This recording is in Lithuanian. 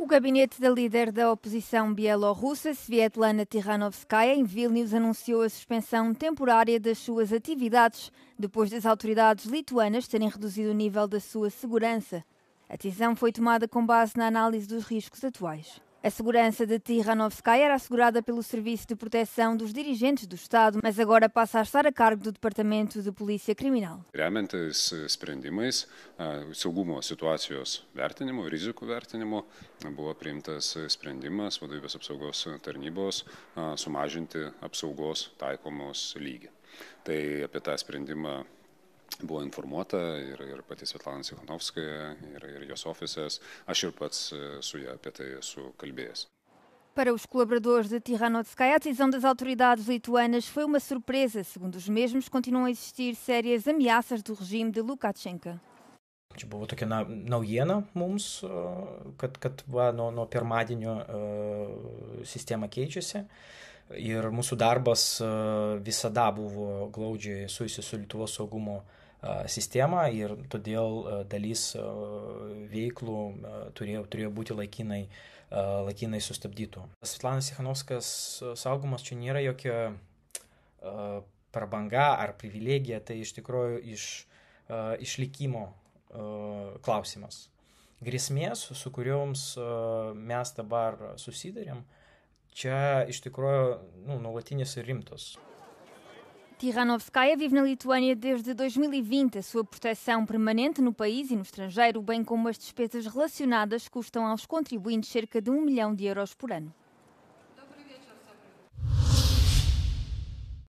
O gabinete da líder da oposição bielorrussa, Svetlana Tikhanovskaya, em Vilnius, anunciou a suspensão temporária das suas atividades depois das autoridades lituanas terem reduzido o nível da sua segurança. A decisão foi tomada com base na análise dos riscos atuais. A segurança de Tikhanovskaya era assegurada pelo Serviço de Proteção dos Dirigentes do Estado, mas agora passa a estar a cargo do Departamento de Polícia Criminal. Remiantis sprendimais, saugumo situacijos vertinimo, rizikų vertinimo, buvo priimtas sprendimas vadovybės apsaugos tarnybos sumažinti apsaugos taikomos lygį. Tai apie tą sprendimą buvo informuota ir pati Svetlana Tikhanovskaya, ir jos ofisas. Aš ir pats su ja apie tai esu kalbėjęs. Para os colaboradores de Tikhanovskaya, a decisão das autoridades lituanas foi uma surpresa. Segundo os mesmos, continuam a existir sérias ameaças do regime de Lukashenko. Čia buvo tokia naujiena mums, kad nuo pirmadienio sistema keičiasi. Ir mūsų darbas visada buvo glaudžiai susiję su Lietuvos saugumo sistema ir todėl dalis veiklų turėjo būti laikinai sustabdytų. Svetlanos Tikhanovskajos saugumas čia nėra jokia prabanga ar privilegija, tai iš tikrųjų išlikimo klausimas. Grėsmės, su kurioms mes dabar susidarėm, čia iš tikrųjų nuolatinis ir rimtos. Tikhanovskaya vive na Lituânia desde 2020. A sua proteção permanente no país e no estrangeiro, bem como as despesas relacionadas, custam aos contribuintes cerca de 1 milhão de euros por ano.